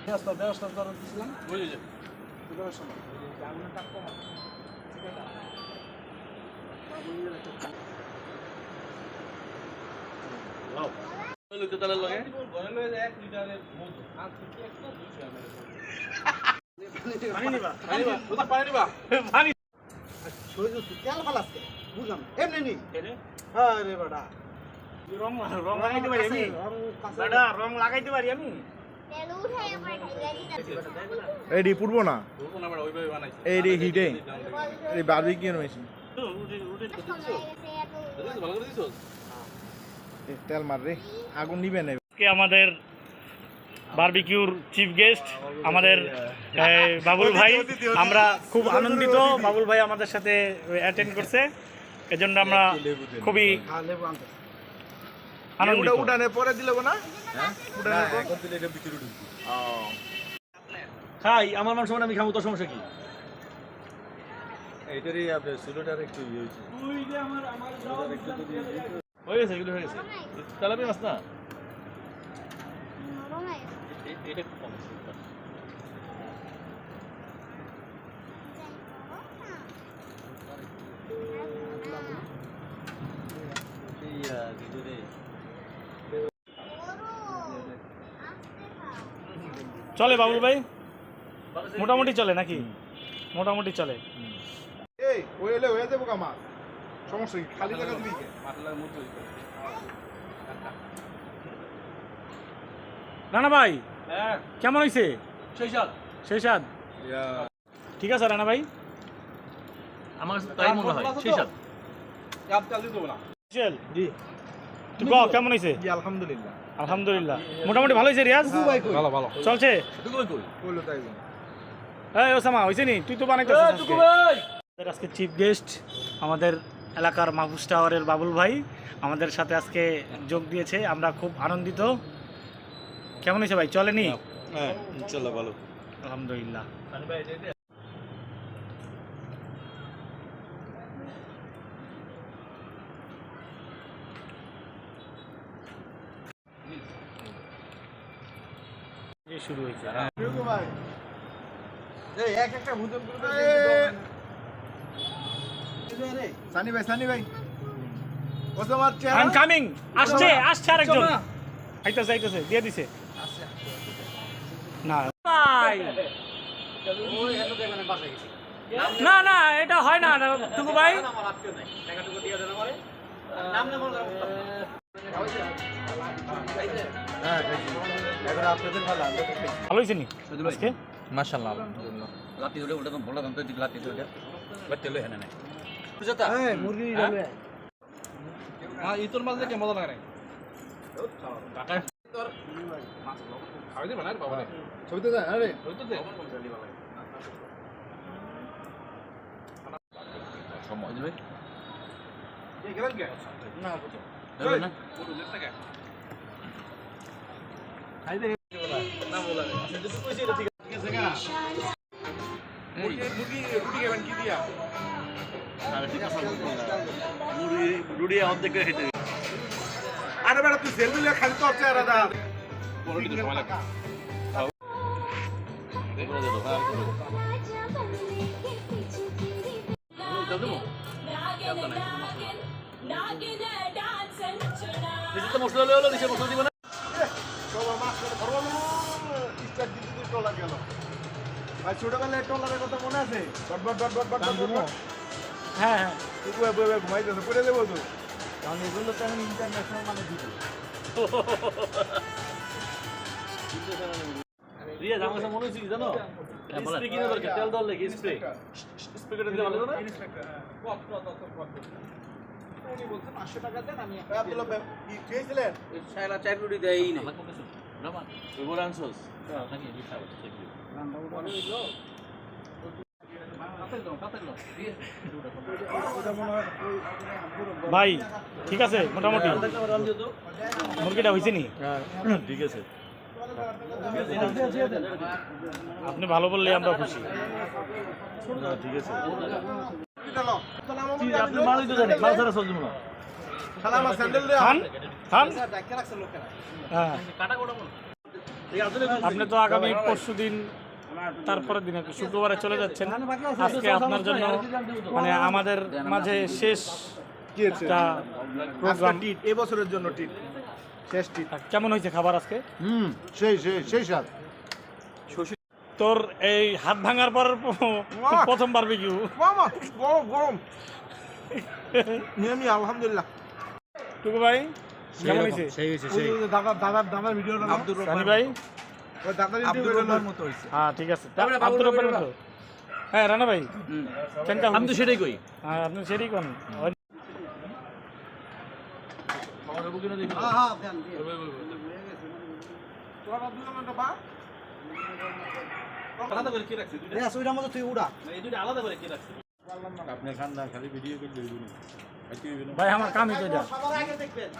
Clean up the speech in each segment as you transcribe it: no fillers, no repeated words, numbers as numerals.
ব্যবস্থা করে দিয়েছিলাম বুঝলি তেলের লগে পানি নিবা পানি তেল ফালাচ্ছে বুঝলাম এমনি নি আরে বেটা রং লাগাইতে পারি আমি বেটা রং লাগাইতে পারি আমি এডি পুড়বো না ওইভাবে বানাইছি এডি হিটে এই বারবিকিউ মেশিন ভালো করে দিছো তেল মার রে আগুন নিবে না আজকে আমাদের বারবিকিউর চিফ গেস্ট আমাদের বাবুল ভাই আমরা খুব আনন্দিত বাবুল ভাই আমাদের সাথে অ্যাটেন্ড করছে এজন্য আমরা খুবই লেবু আনতে আনন্দিত উঠানে পরে দিলে না উঠানে এখন দিলে এটা ভিতরে ঢুকবে খাই আমার মাংস মানে আমি খাবো তোর সমস্যা কি এইটারই আপনার সুলোটার একটু ইয়ে হয়েছে তুই যে আমার হয়ে গেছে এগুলো হয়ে গেছে তেলাপিয়া মাছ না এটা একটু কম আছে চলে বাবুল ভাই মোটামুটি চলে নাকি মোটামুটি চলে এই ওইলে হয়ে যাবো কামা সমস্যা কি খালি জায়গা দিবি কে মাটলার মতো রানা ভাই হ্যাঁ কেমন হয়েছে সেই সাল সেই স্বাদ ঠিক আছে রানা ভাই আমার কাছে তাই মনে হয় সেই সাল কাপ চাল দিতে না চল জি তুই কেমন হয়েছে জি আলহামদুলিল্লাহ আলহামদুলিল্লাহ মোটামুটি ভালো হয়েছে রিয়াজ ভালো ভালো চলছে তুই কই কই কইলো তাই এই ওসামা হয়েছে নি তুই তো বানাইতেছিস আজকে ভাই আমাদের আজকে চিফ গেস্ট আমাদের এলাকার মাহফুজ টাওয়ারের বাবুল ভাই আমাদের সাথে আজকে যোগ দিয়েছে আমরা খুব আনন্দিত কেমন হয়েছে ভাই চলেনি হ্যাঁ ইনশাআল্লাহ ভালো আলহামদুলিল্লাহ শুরু হয়েছে ভাই এই এক একটা ভুজন করে সানি ভাই ওসামার চেহারা আই এম কামিং আসছে আরেকজন আইতাছে দিয়ে দিছে না ভাই ওই এত দেখবেন বাসা গেছে না না এটা হয় না টুকু ভাই আমার আটকে নাই টাকাটুকু দিয়ে দেন আমারে নাম না মনে হ্যাঁ এখন আপনাদের ভালো আমরা তো খাই ভালো হয়েছে নি আজকে মাশাআল্লাহ আলহামদুলিল্লাহ লাতি ধরে ওটা তো বলা দাম তো দিক লাতি ধরে বাচ্চা লই হেনে নাই বুঝাতা এই মুরগি ডালে হ্যাঁ ইতর মাছ দেখে মজা লাগে না টাকা তোর মাছ খাওয়া দিবে না বাবা রে ছবিতে যায় আরে ওই তো দে সময় দিবে এই গেলেন কে না দেবে না খাই দে না বলা রে আচ্ছা তুই কইছিস এটা ঠিক আছে না মুরগি রুটি খাবেন কি দিয়া আরে ঠিক আছে মুড়ি রুড়ি অর্ধেক করে খেতে আরে বেটা তুই সেলফি লিয়ে খালি তোর চেহারা দা বড় দিকে সময় লাগে দেখো দেখো ভাই তো মশলা ললো দিছে মশলা দিব না বাবা মাছ করে ধরবো স্টার্ট দিতে তো লাগে গেল ভাই ছোটবেলায় টলারের কথা মনে আছে ডট হ্যাঁ হ্যাঁ তুই বই ঘুমাইতেছে পড়ে দেবো তো কারণ এগুলো তো আমি ইন্টারন্যাশনাল মানে দিই রিয়া আমার কাছে মনে হচ্ছে কি জানো স্প্রে কিনে দরকার তেল দল লাগে স্প্রে স্প্রে করে দিলে ভালো হবে না উনি বলছে 500 টাকা দেন আমি আব্দুল্লাহ ভাই কি খেয়েছিলেন শালা 4 রুটি দেই না আমার কত কিছু না মা ওই বড় আনছস নাকি লিখা আছে সেগুলো মনে হইলো ভাই ঠিক আছে মোটামুটি মুরগিটা হয়েছে নি ঠিক আছে আপনি ভালো বললে আমরা খুশি ঠিক আছে দিলাম আপনি মালই তো জানেন মাল ছাড়া সবজি না শালা আমার স্যান্ডেল দে খান খান ডাক্তার রাখছে লোকেরা হ্যাঁ কাটা কোটা বল আপনি তো আগামী পরশুদিন তারপরের দিন আর কি শুক্রবারে চলে যাচ্ছেন। আজকে আপনার জন্য মানে আমাদের মাঝে শেষ কি হচ্ছে একটা প্রোগ্রাম। টিট এই বছরের জন্য টিট শেষ টিট কেমন হয়েছে খাবার আজকে? সেই সেই সেই স্বাদ তোর এই হাত ভাঙার পর প্রথম বারবিকিউ। মামা গরম গরম নিয়মি আলহামদুলিল্লাহ টুকু ভাই কেমন হয়েছে? দাদার ভিডিও সানি ভাই ওই দাদার ইন্টারভিউর মতো হইছে হ্যাঁ ঠিক আছে। আব্দুর রব্বারের মতো। হ্যাঁ রানা ভাই কেনটা আমি তো সেটাই কই। হ্যাঁ আপনি সেটাই কোন আলাদা করে কি রাখছি দুইটা ওইটার মধ্যে তুই উড়া। এই দুইটা আলাদা করে কি রাখছি আপনি খান না খালি ভিডিও করে দিবেন ভাই আমার কামই তো এটা। সবার আগে দেখবেন।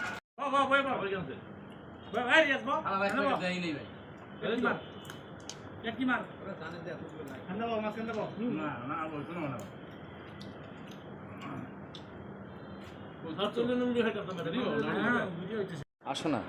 আসো না